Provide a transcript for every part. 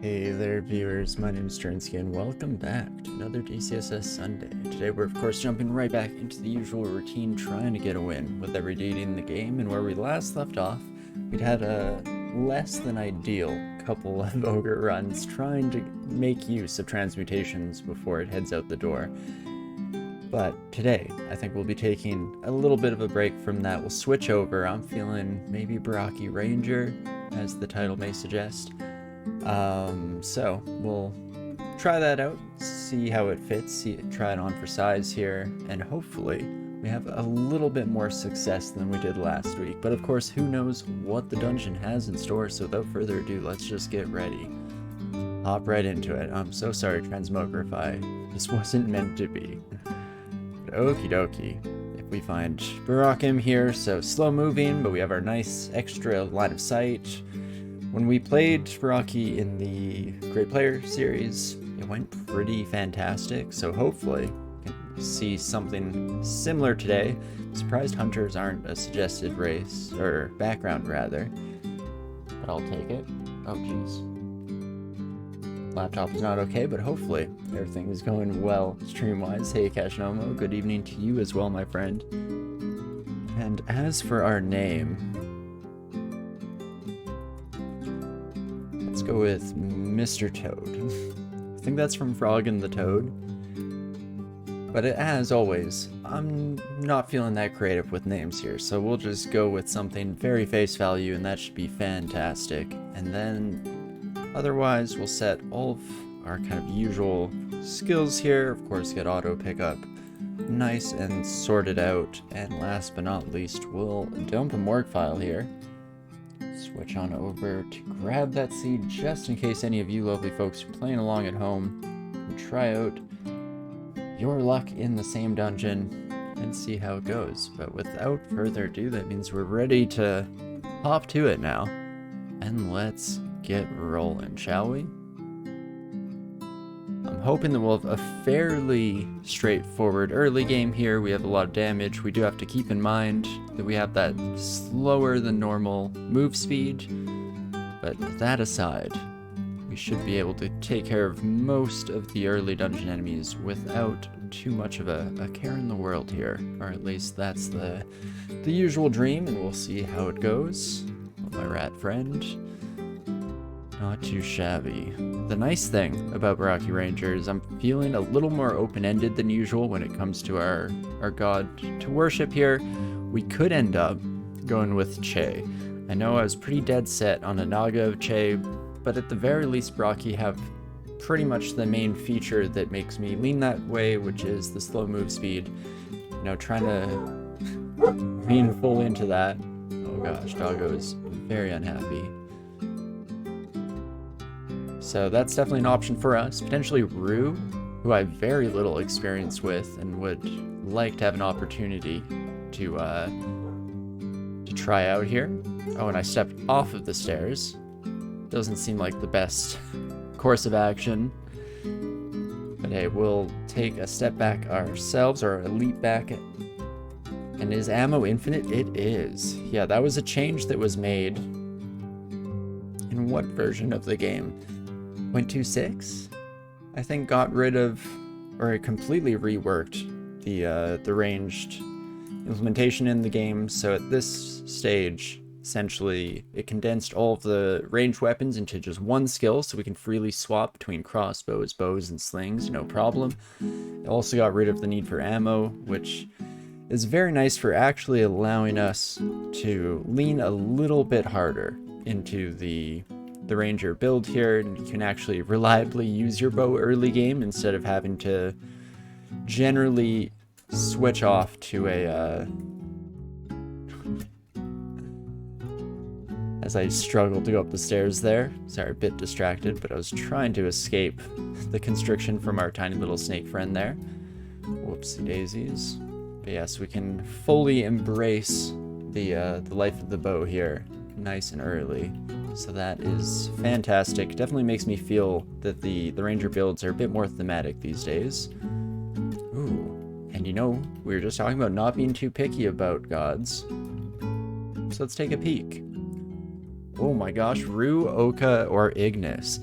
Hey there viewers, my name is Torinski and welcome back to another DCSS Sunday. Today we're of course jumping right back into the usual routine, trying to get a win with every deity in the game, and where we last left off, we'd had a less than ideal couple of ogre runs trying to make use of transmutations before it heads out the door. But today, I think we'll be taking a little bit of a break from that. We'll switch over. I'm feeling maybe Baraki Ranger, as the title may suggest. So we'll try that out, see how it fits, try it on for size here, and hopefully we have a little bit more success than we did last week. But of course, who knows what the dungeon has in store, so without further ado, let's just get ready. Hop right into it. I'm so sorry, Transmogrify. This wasn't meant to be. But okie dokie. If we find Barakim here, so slow moving, but we have our nice extra line of sight. When we played Baraki in the Great Player series, it went pretty fantastic, so hopefully we can see something similar today. I'm surprised hunters aren't a suggested race, or background rather, but I'll take it. Oh jeez. Laptop is not okay, but hopefully everything is going well stream-wise. Hey Kashnomo, good evening to you as well, my friend. And as for our name, let's go with Mr. Toad. I think that's from Frog and the Toad. But as always, I'm not feeling that creative with names here, so we'll just go with something very face value, and that should be fantastic. And then otherwise, we'll set all of our kind of usual skills here. Of course, get auto pickup nice and sorted out. And last but not least, we'll dump a morgue file here. Switch on over to grab that seed just in case any of you lovely folks are playing along at home and try out your luck in the same dungeon and see how it goes. But without further ado, that means we're ready to hop to it now. And let's get rolling, shall we? I'm hoping that we'll have a fairly straightforward early game here. We have a lot of damage. We do have to keep in mind that we have that slower than normal move speed, but that aside, we should be able to take care of most of the early dungeon enemies without too much of a care in the world here, or at least that's the usual dream, and we'll see how it goes. My rat friend. Not too shabby. The nice thing about Baraki Ranger is I'm feeling a little more open-ended than usual when it comes to our god to worship here. We could end up going with Che. I know I was pretty dead set on a Naga of Che, but at the very least Baraki have pretty much the main feature that makes me lean that way, which is the slow move speed. You know, trying to lean full into that. Oh gosh, Doggo is very unhappy. So that's definitely an option for us. Potentially Rue, who I have very little experience with and would like to have an opportunity to try out here. Oh, and I stepped off of the stairs. Doesn't seem like the best course of action. But hey, we'll take a step back ourselves, or a leap back. And is ammo infinite? It is. Yeah, that was a change that was made. In what version of the game? 0.26, I think, got rid of, or it completely reworked the ranged implementation in the game. So at this stage, essentially, it condensed all of the ranged weapons into just one skill, so we can freely swap between crossbows, bows, and slings, no problem. It also got rid of the need for ammo, which is very nice for actually allowing us to lean a little bit harder into the ranger build here, and you can actually reliably use your bow early game instead of having to generally switch off to a as I struggled to go up the stairs there. Sorry, a bit distracted, but I was trying to escape the constriction from our tiny little snake friend there. Whoopsie daisies. But yes, we can fully embrace the life of the bow here, nice and early. So that is fantastic. Definitely makes me feel that the ranger builds are a bit more thematic these days. Ooh, and you know, we were just talking about not being too picky about gods. So let's take a peek. Oh my gosh, Rue, Oka, or Ignis.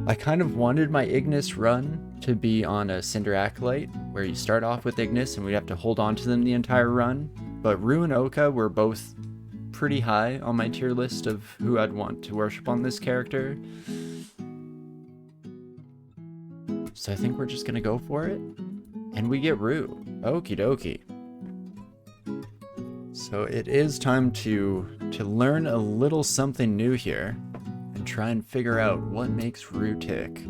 I kind of wanted my Ignis run to be on a Cinder Acolyte, where you start off with Ignis and we have to hold on to them the entire run. But Rue and Oka were both pretty high on my tier list of who I'd want to worship on this character. So I think we're just gonna go for it. And we get Rue. Okie dokie. So it is time to learn a little something new here and try and figure out what makes Rue tick.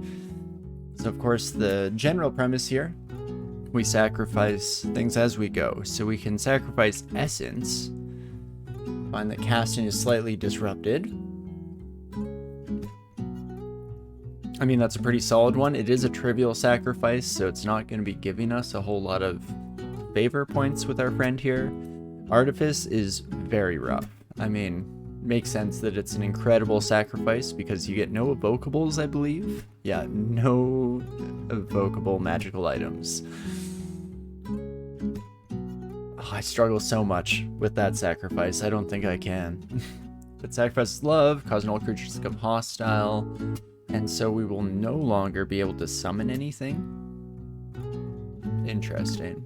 So of course the general premise here, we sacrifice things as we go. So we can sacrifice Essence, find that casting is slightly disrupted. I mean, that's a pretty solid one. It is a trivial sacrifice, so it's not going to be giving us a whole lot of favor points with our friend here. Artifice is very rough. I mean, makes sense that it's an incredible sacrifice because you get no evocables, I believe. Yeah, no evocable magical items. Oh, I struggle so much with that sacrifice. I don't think I can. But sacrifice love, causing all creatures to become hostile. And so we will no longer be able to summon anything. Interesting.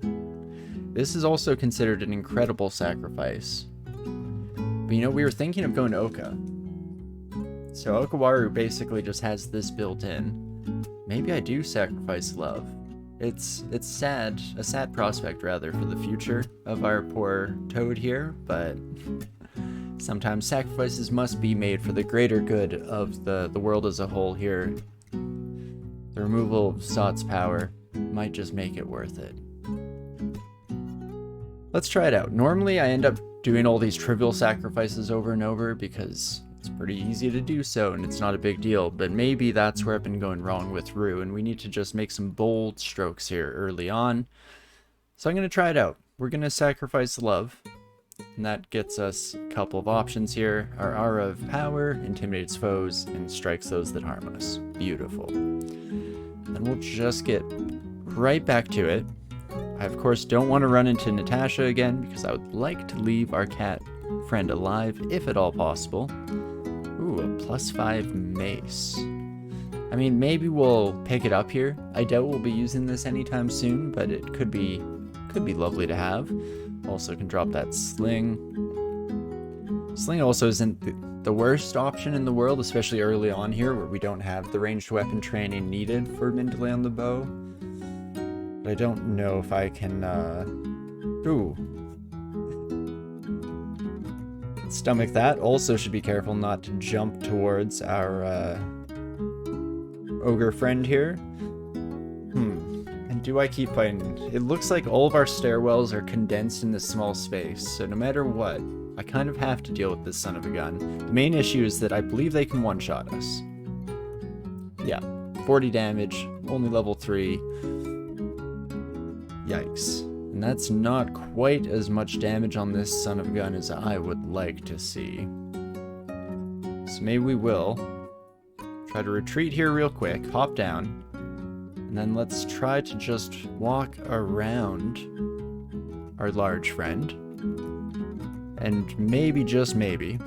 This is also considered an incredible sacrifice. But you know, we were thinking of going to Oka. So Okawaru basically just has this built in. Maybe I do sacrifice love. It's sad, a sad prospect rather, for the future of our poor toad here, but sometimes sacrifices must be made for the greater good of the world as a whole here. The removal of Zot's power might just make it worth it. Let's try it out. Normally I end up doing all these trivial sacrifices over and over because it's pretty easy to do so and it's not a big deal, but maybe that's where I've been going wrong with Rue and we need to just make some bold strokes here early on. So I'm going to try it out. We're going to sacrifice love. And that gets us a couple of options here. Our Aura of Power intimidates foes and strikes those that harm us. Beautiful. Then we'll just get right back to it. I of course don't want to run into Natasha again because I would like to leave our cat friend alive if at all possible. Ooh, a +5 mace. I mean, maybe we'll pick it up here. I doubt we'll be using this anytime soon, but it could be lovely to have. Also can drop that sling. Sling also isn't the worst option in the world, especially early on here where we don't have the ranged weapon training needed for Mindley on the bow. But I don't know if I can, stomach that. Also should be careful not to jump towards our ogre friend here. And do I keep fighting? It looks like all of our stairwells are condensed in this small space, so no matter what, I kind of have to deal with this son of a gun. The main issue is that I believe they can one-shot us. Yeah, 40 damage, only level 3. Yikes. And that's not quite as much damage on this son of a gun as I would like to see. So maybe we will try to retreat here real quick, hop down, and then let's try to just walk around our large friend. And maybe, just maybe,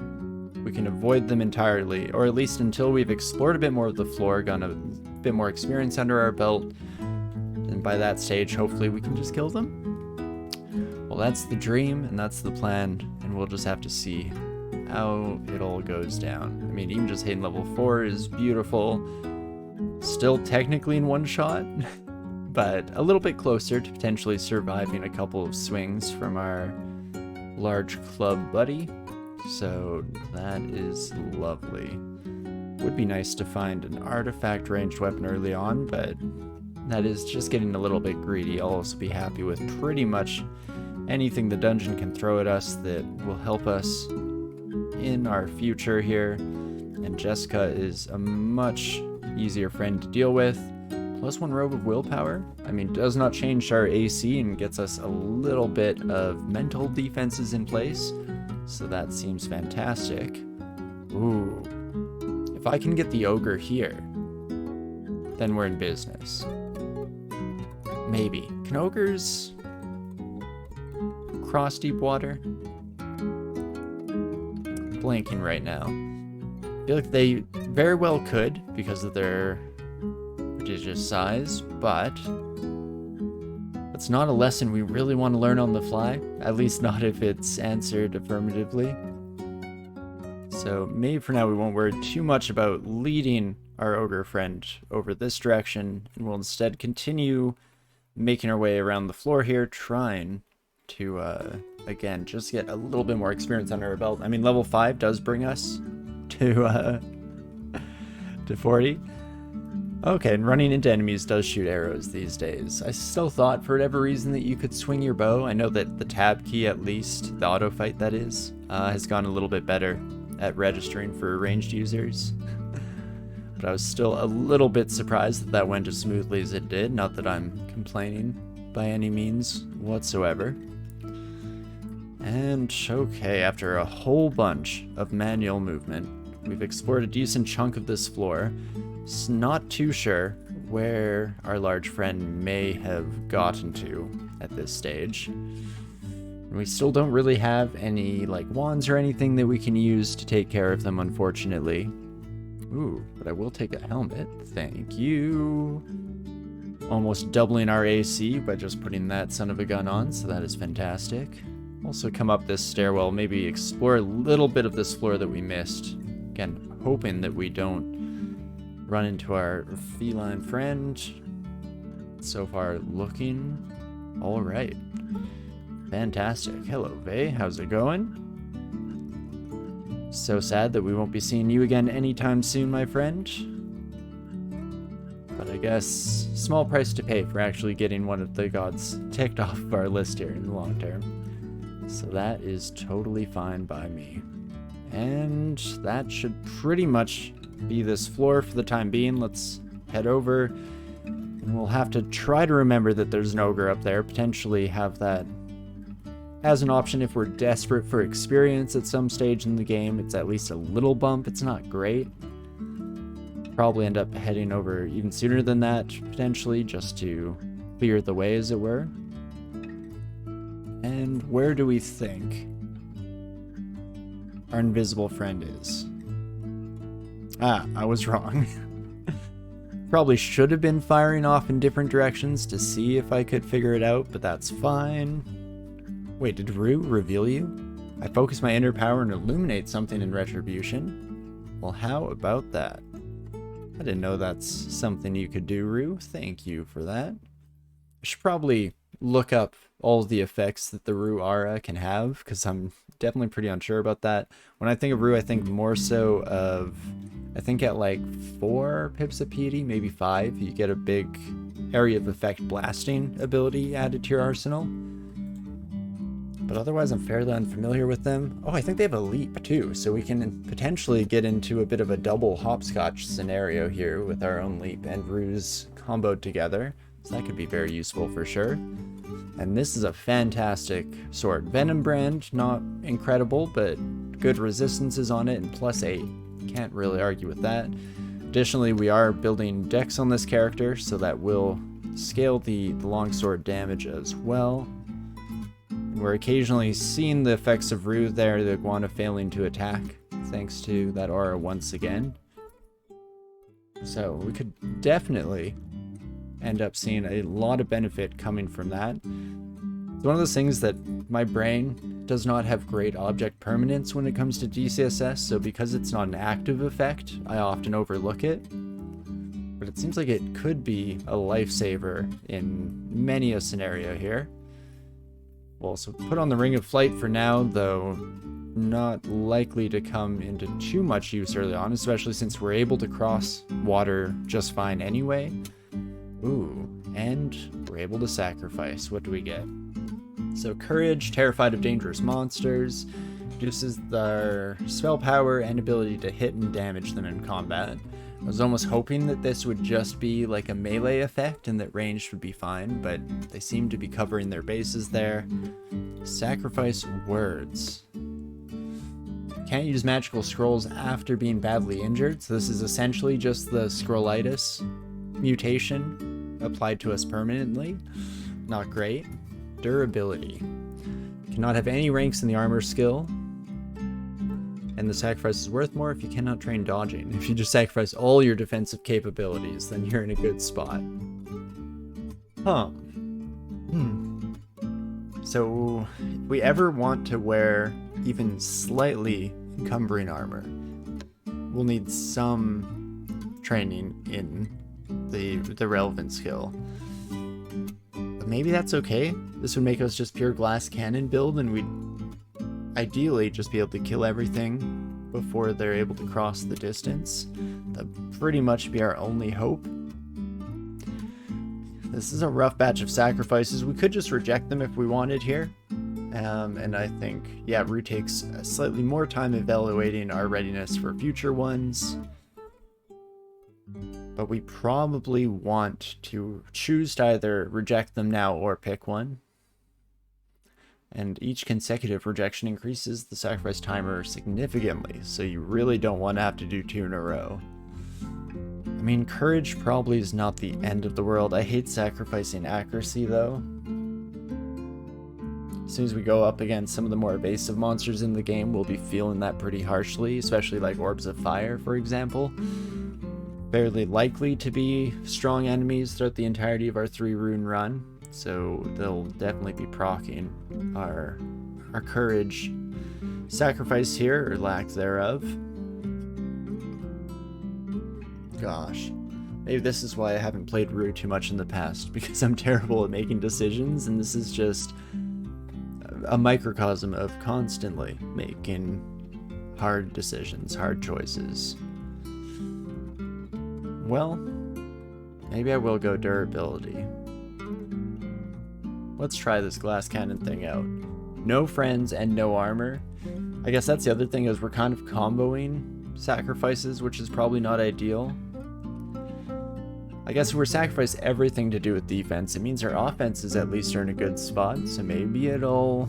we can avoid them entirely, or at least until we've explored a bit more of the floor, gotten a bit more experience under our belt. And by that stage, hopefully we can just kill them. Well, that's the dream, and that's the plan, and we'll just have to see how it all goes down. I mean, even just hitting level 4 is beautiful. Still technically in one shot, but a little bit closer to potentially surviving a couple of swings from our large club buddy. So that is lovely. Would be nice to find an artifact ranged weapon early on, but that is just getting a little bit greedy. I'll also be happy with pretty much anything the dungeon can throw at us that will help us in our future here. And Jessica is a much easier friend to deal with. +1 robe of willpower. I mean, does not change our AC and gets us a little bit of mental defenses in place. So that seems fantastic. Ooh. If I can get the ogre here, then we're in business. Maybe. Can ogres cross deep water? Blanking right now. I feel like they very well could because of their prodigious size, but it's not a lesson we really want to learn on the fly, at least not if it's answered affirmatively. So maybe for now we won't worry too much about leading our ogre friend over this direction, and we'll instead continue making our way around the floor here, trying to, again, just get a little bit more experience under our belt. I mean, level 5 does bring us to 40. Okay, and running into enemies does shoot arrows these days. I still thought for whatever reason that you could swing your bow. I know that the tab key, at least, the auto fight that is, has gone a little bit better at registering for ranged users. But I was still a little bit surprised that that went as smoothly as it did. Not that I'm complaining by any means whatsoever. And okay, after a whole bunch of manual movement, we've explored a decent chunk of this floor. Not too sure where our large friend may have gotten to at this stage. And we still don't really have any like wands or anything that we can use to take care of them, unfortunately. Ooh, but I will take a helmet. Thank you. Almost doubling our AC by just putting that son of a gun on, so that is fantastic. Also come up this stairwell, maybe explore a little bit of this floor that we missed. Again, hoping that we don't run into our feline friend. So far, looking all right. Fantastic. Hello, Vey. How's it going? So sad that we won't be seeing you again anytime soon, my friend. But I guess small price to pay for actually getting one of the gods ticked off of our list here in the long term. So that is totally fine by me. And that should pretty much be this floor for the time being. Let's head over, and we'll have to try to remember that there's an ogre up there, potentially have that as an option if we're desperate for experience at some stage in the game. It's at least a little bump. It's not great. Probably end up heading over even sooner than that, potentially, just to clear the way, as it were. And where do we think our invisible friend is? Ah, I was wrong. Probably should have been firing off in different directions to see if I could figure it out, but that's fine. Wait, did Rue reveal you? I focus my inner power and illuminate something in retribution. Well, how about that? I didn't know that's something you could do, Rue. Thank you for that. I should probably look up all the effects that the Rue aura can have, because I'm definitely pretty unsure about that. When I think of Rue, I think more so of, I think at like 4 pips of piety, maybe 5, you get a big area of effect blasting ability added to your arsenal. But otherwise, I'm fairly unfamiliar with them. Oh, I think they have a leap too, so we can potentially get into a bit of a double hopscotch scenario here with our own leap and Rue's comboed together. So that could be very useful for sure. And this is a fantastic sword. Venom brand, not incredible, but good resistances on it, and +8. Can't really argue with that. Additionally, we are building dex on this character, so that will scale the longsword damage as well. We're occasionally seeing the effects of Rue there, the iguana failing to attack, thanks to that aura once again. So we could definitely end up seeing a lot of benefit coming from that. It's one of those things that my brain does not have great object permanence when it comes to DCSS, so because it's not an active effect, I often overlook it. But it seems like it could be a lifesaver in many a scenario here. We'll also put on the Ring of Flight for now, though not likely to come into too much use early on, especially since we're able to cross water just fine anyway. Ooh, and we're able to sacrifice. What do we get? So Courage, terrified of dangerous monsters, reduces their spell power and ability to hit and damage them in combat. I was almost hoping that this would just be like a melee effect and that ranged would be fine, but they seem to be covering their bases there. Sacrifice words. Can't use magical scrolls after being badly injured, so this is essentially just the scrollitis mutation applied to us permanently. Not great. Durability. Cannot have any ranks in the armor skill. And the sacrifice is worth more if you cannot train dodging. If you just sacrifice all your defensive capabilities, then you're in a good spot. Huh. So, if we ever want to wear even slightly encumbering armor, we'll need some training in the relevant skill. But maybe that's okay. This would make us just pure glass cannon build, and we'd ideally just be able to kill everything before they're able to cross the distance. That'd pretty much be our only hope. This is a rough batch of sacrifices. We could just reject them if we wanted here. And I think, yeah, Rue takes slightly more time evaluating our readiness for future ones. But we probably want to choose to either reject them now or pick one. And each consecutive rejection increases the sacrifice timer significantly, so you really don't want to have to do 2 in a row. I mean, courage probably is not the end of the world. I hate sacrificing accuracy, though. As soon as we go up against some of the more evasive monsters in the game, we'll be feeling that pretty harshly, especially like Orbs of Fire, for example. Fairly likely to be strong enemies throughout the entirety of our 3-rune run, so they'll definitely be proccing our courage sacrifice here, or lack thereof. Gosh, maybe this is why I haven't played Rue too much in the past, because I'm terrible at making decisions, and this is just a microcosm of constantly making hard decisions, hard choices. Well, maybe I will go durability. Let's try this glass cannon thing out. No friends and no armor. I guess that's the other thing, is we're kind of comboing sacrifices, which is probably not ideal. I guess if we're sacrifice everything to do with defense, it means our offenses at least are in a good spot, so maybe it all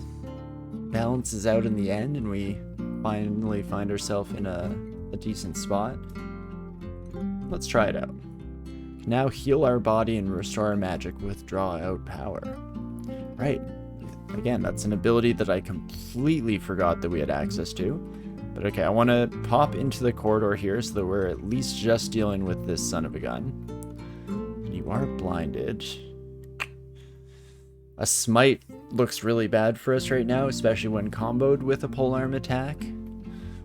balances out in the end and we finally find ourselves in a decent spot. Let's try it out. Now heal our body and restore our magic with draw out power. Right. Again, that's an ability that I completely forgot that we had access to. But okay, I want to pop into the corridor here so that we're at least just dealing with this son of a gun. You are blinded. A smite looks really bad for us right now, especially when comboed with a polearm attack.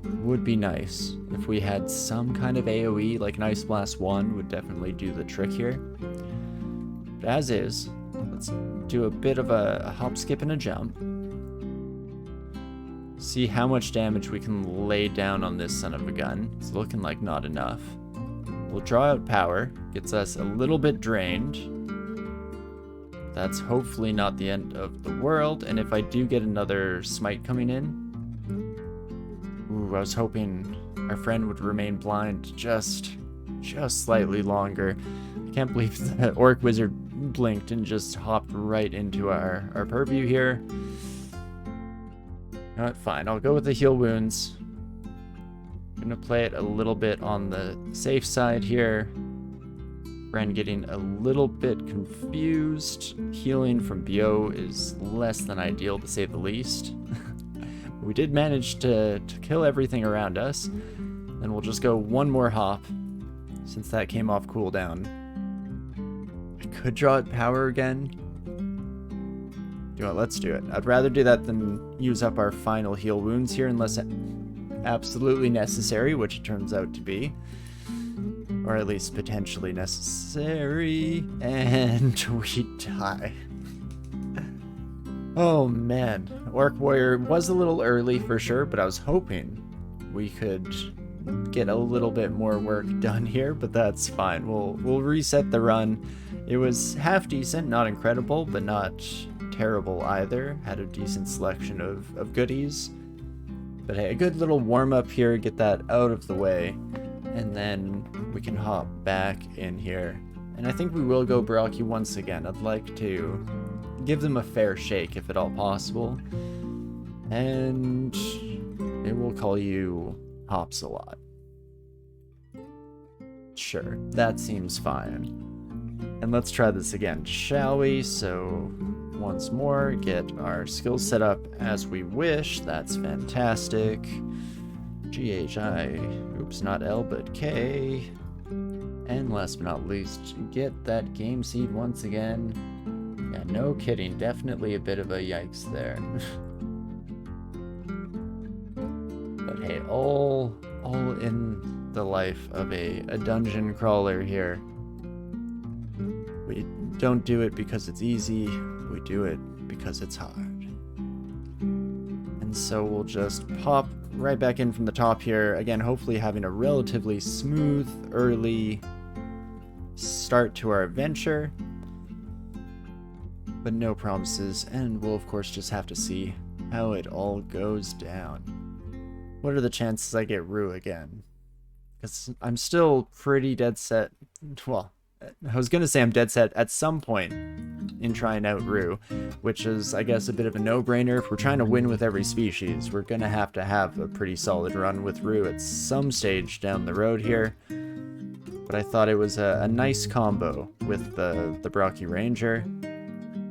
Would be nice if we had some kind of AoE, like an Ice Blast 1 would definitely do the trick here. But as is, let's do a bit of a hop, skip, and a jump. See how much damage we can lay down on this son of a gun. It's looking like not enough. We'll draw out power, gets us a little bit drained. That's hopefully not the end of the world, and if I do get another smite coming in, ooh, I was hoping our friend would remain blind just slightly longer. I can't believe the Orc Wizard blinked and just hopped right into our purview here. You know what, fine, I'll go with the heal wounds. I'm gonna play it a little bit on the safe side here. Friend getting a little bit confused. Healing from BO is less than ideal, to say the least. We did manage to kill everything around us, and we'll just go one more hop since that came off cooldown. I could draw it power again. You know what, let's do it. I'd rather do that than use up our final heal wounds here unless absolutely necessary, which it turns out to be. Or at least potentially necessary, and we die. Oh man, Orc Warrior was a little early for sure, but I was hoping we could get a little bit more work done here, but that's fine. We'll reset the run. It was half decent, not incredible, but not terrible either. Had a decent selection of goodies. But hey, a good little warm-up here, get that out of the way, and then we can hop back in here. And I think we will go Baraki once again. I'd like to give them a fair shake if at all possible. And maybe we'll call you Hops a lot. Sure, that seems fine. And let's try this again, shall we? So once more, get our skills set up as we wish. That's fantastic. GHI, oops, not L, but K. And last but not least, get that game seed once again. Yeah, no kidding, definitely a bit of a yikes there. But hey, all in the life of a dungeon crawler here. We don't do it because it's easy, we do it because it's hard. And so we'll just pop right back in from the top here, again hopefully having a relatively smooth early start to our adventure, but no promises, and we'll of course just have to see how it all goes down. What are the chances I get Rue again? Because I'm still pretty dead set, well, I was gonna say I'm dead set at some point in trying out Rue, which is, I guess, a bit of a no-brainer. If we're trying to win with every species, we're gonna have to have a pretty solid run with Rue at some stage down the road here. But I thought it was a nice combo with the Brocky Ranger.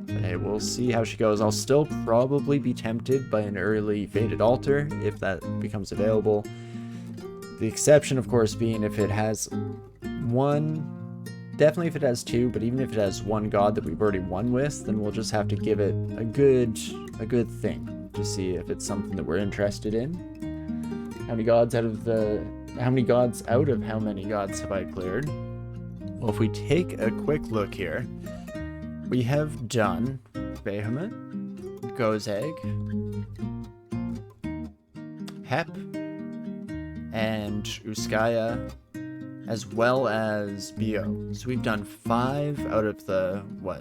But hey, we'll see how she goes. I'll still probably be tempted by an early Faded Altar if that becomes available. The exception, of course, being if it has one. Definitely if it has two, but even if it has one god that we've already won with, then we'll just have to give it a good thing to see if it's something that we're interested in. How many gods out of how many gods have I cleared? Well, if we take a quick look here, we have done Behemoth, Gozeg, Hep, and Uskaya, as well as BO. So we've done 5 out of the, what,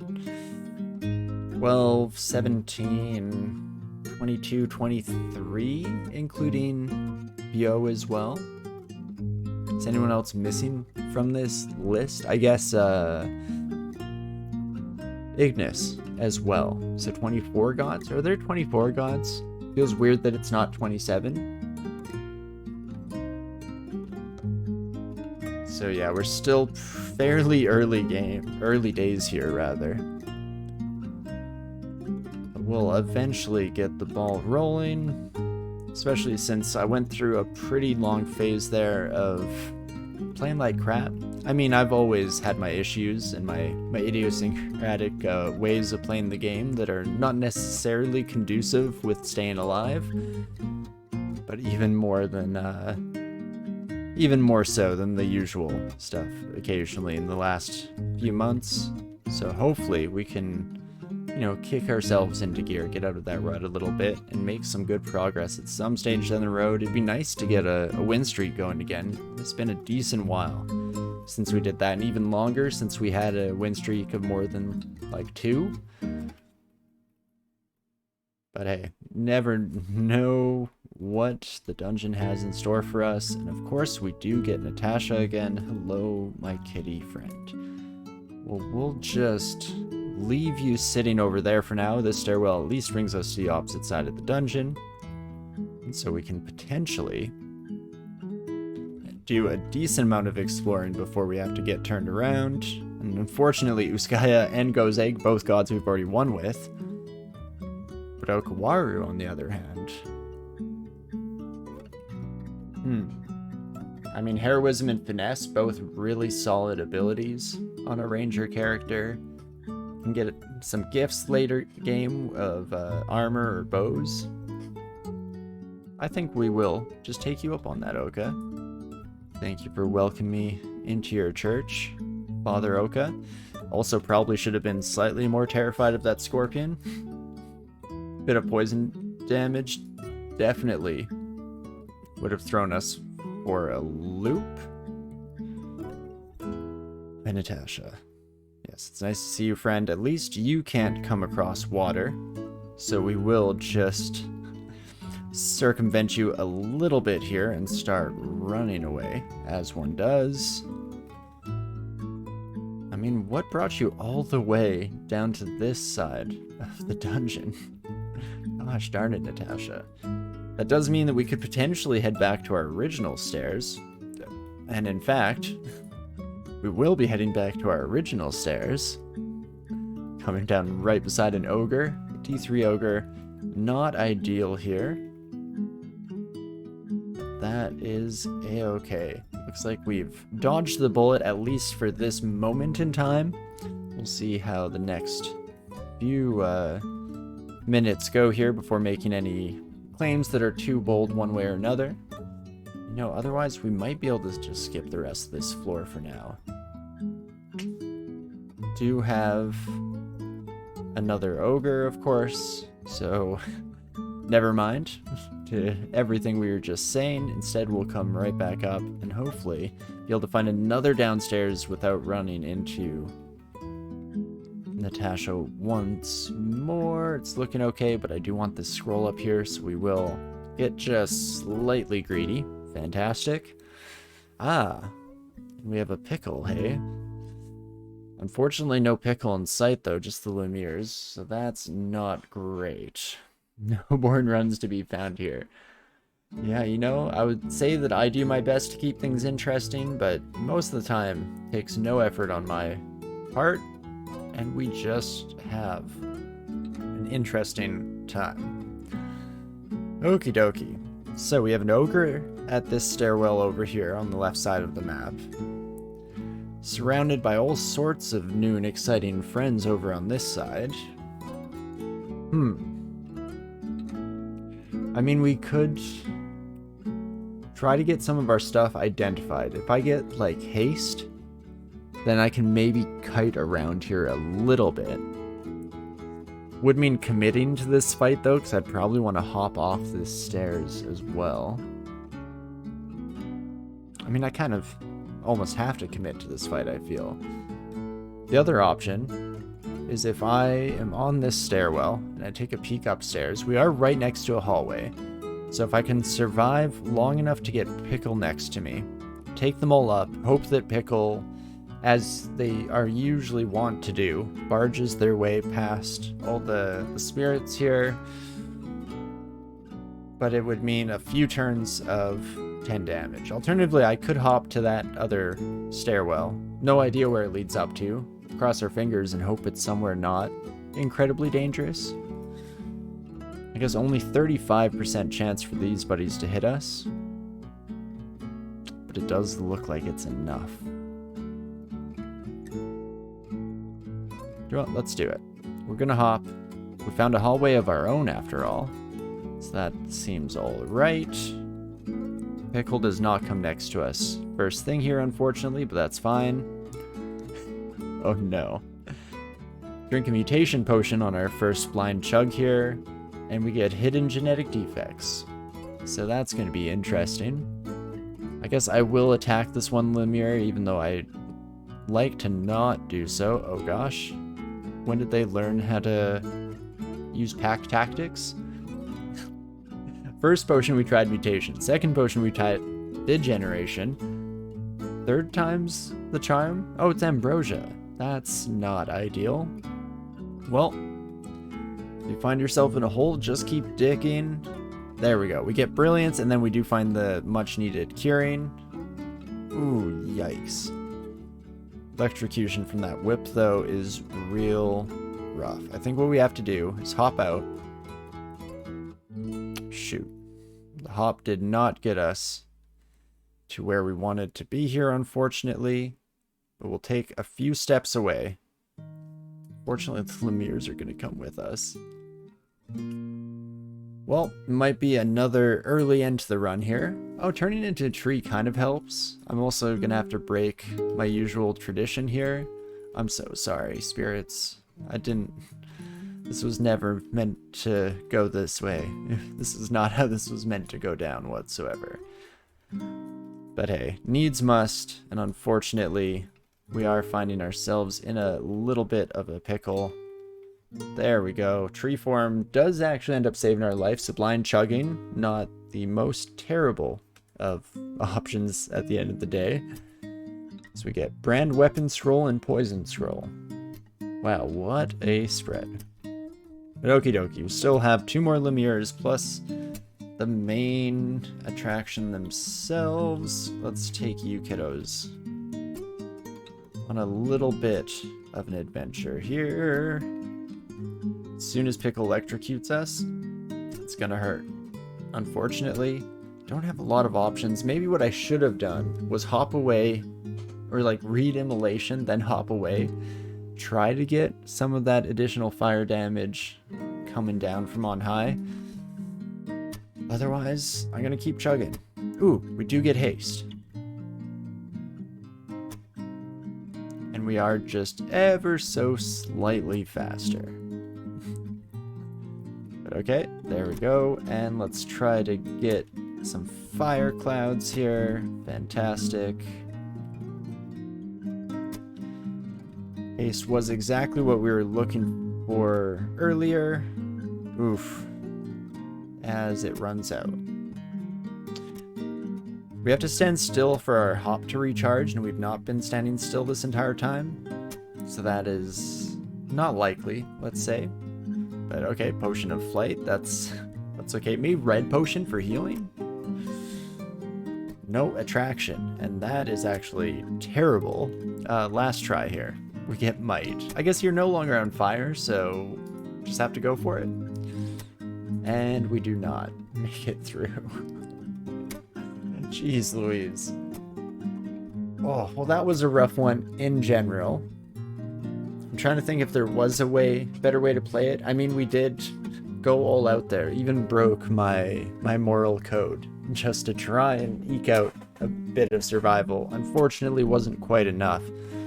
12, 17, 22, 23, including BO as well. Is anyone else missing from this list? I guess Ignis as well. So 24 gods? Are there 24 gods? Feels weird that it's not 27. So yeah, we're still fairly early days here rather. We'll eventually get the ball rolling, especially since I went through a pretty long phase there of playing like crap. I mean, I've always had my issues and my idiosyncratic ways of playing the game that are not necessarily conducive with staying alive, but even more so than the usual stuff occasionally in the last few months. So hopefully we can, kick ourselves into gear, get out of that rut a little bit, and make some good progress at some stage down the road. It'd be nice to get a win streak going again. It's been a decent while since we did that, and even longer since we had a win streak of more than, 2. But hey, never know what the dungeon has in store for us. And of course, we do get Natasha again. Hello, my kitty friend. Well, we'll just leave you sitting over there for now. This stairwell at least brings us to the opposite side of the dungeon. And so we can potentially do a decent amount of exploring before we have to get turned around. And unfortunately, Uskaya and Gozeg, both gods we've already won with. But Okawaru, on the other hand. I mean, Heroism and Finesse, both really solid abilities on a ranger character. Can get some gifts later game of armor or bows. I think we will just take you up on that, Oka. Thank you for welcoming me into your church, Father Oka. Also probably should have been slightly more terrified of that scorpion. Bit of poison damage definitely would have thrown us for a loop. And Natasha. Yes, it's nice to see you, friend. At least you can't come across water, so we will just circumvent you a little bit here and start running away, as one does. I mean, what brought you all the way down to this side of the dungeon? Gosh darn it, Natasha. That does mean that we could potentially head back to our original stairs. And in fact, we will be heading back to our original stairs. Coming down right beside an ogre. D3 ogre. Not ideal here. That that is a-okay. Looks like we've dodged the bullet, at least for this moment in time. We'll see how the next few minutes go here before making any claims that are too bold one way or another. You know, otherwise we might be able to just skip the rest of this floor for now. Do have another ogre, of course, so never mind to everything we were just saying. Instead, we'll come right back up and hopefully be able to find another downstairs without running into Natasha once more. It's looking okay, but I do want this scroll up here, so we will get just slightly greedy. Fantastic. Ah, we have a pickle, hey? Unfortunately, no pickle in sight, though, just the Lemures, so that's not great. No born runs to be found here. Yeah, you know, I would say that I do my best to keep things interesting, but most of the time, it takes no effort on my part, and we just have an interesting time. Okie dokie. So we have an ogre at this stairwell over here on the left side of the map, surrounded by all sorts of new and exciting friends over on this side. I mean, we could try to get some of our stuff identified. If I get, like, haste, then I can maybe kite around here a little bit. Would mean committing to this fight, though, because I'd probably want to hop off the stairs as well. I mean, I kind of almost have to commit to this fight, I feel. The other option is if I am on this stairwell and I take a peek upstairs, we are right next to a hallway. So if I can survive long enough to get Pickle next to me, take them all up, hope that Pickle, as they are usually wont to do, barges their way past all the spirits here. But it would mean a few turns of 10 damage. Alternatively, I could hop to that other stairwell. No idea where it leads up to. Cross our fingers and hope it's somewhere not incredibly dangerous. I guess only 35% chance for these buddies to hit us. But it does look like it's enough. Well, let's do it. We're gonna hop. We found a hallway of our own after all. So that seems alright. Pickle does not come next to us first thing here, unfortunately, but that's fine. Oh no. Drink a mutation potion on our first blind chug here, and we get hidden genetic defects. So that's going to be interesting. I guess I will attack this one Lemure, even though I like to not do so. Oh gosh. When did they learn how to use pack tactics? First potion we tried mutation. Second potion we tried degeneration. Third time's the charm? Oh, it's ambrosia. That's not ideal. Well, if you find yourself in a hole, just keep digging. There we go. We get brilliance, and then we do find the much needed curing. Ooh, yikes. Electrocution from that whip, though, is real rough. I think what we have to do is hop out. Shoot. The hop did not get us to where we wanted to be here, unfortunately. But we'll take a few steps away. Fortunately, the Lemures are going to come with us. Well, it might be another early end to the run here. Oh, turning into a tree kind of helps. I'm also going to have to break my usual tradition here. I'm so sorry, spirits. This was never meant to go this way. This is not how this was meant to go down whatsoever. But hey, needs must, and unfortunately, we are finding ourselves in a little bit of a pickle. There we go. Tree form does actually end up saving our life. So blind chugging, not the most terrible of options at the end of the day. So we get brand weapon scroll and poison scroll. Wow, what a spread. But okie dokie, we still have 2 more Lemures plus the main attraction themselves. Let's take you kiddos on a little bit of an adventure here. As soon as Pickle electrocutes us, it's gonna hurt. Unfortunately, don't have a lot of options. Maybe what I should have done was hop away, or like read immolation, then hop away. Try to get some of that additional fire damage coming down from on high. Otherwise, I'm gonna keep chugging. Ooh, we do get haste. And we are just ever so slightly faster. But okay, there we go. And let's try to get some fire clouds here. Fantastic. Haste was exactly what we were looking for earlier. Oof. As it runs out. We have to stand still for our hop to recharge, and we've not been standing still this entire time. So that is not likely, let's say. But okay, potion of flight, that's okay. Me, red potion for healing? No attraction, and that is actually terrible. Last try here. We get might. I guess you're no longer on fire, so just have to go for it. And we do not make it through. Jeez Louise. Oh, well that was a rough one in general. I'm trying to think if there was a better way to play it. I mean, we did go all out there, even broke my moral code just to try and eke out a bit of survival. Unfortunately, wasn't quite enough.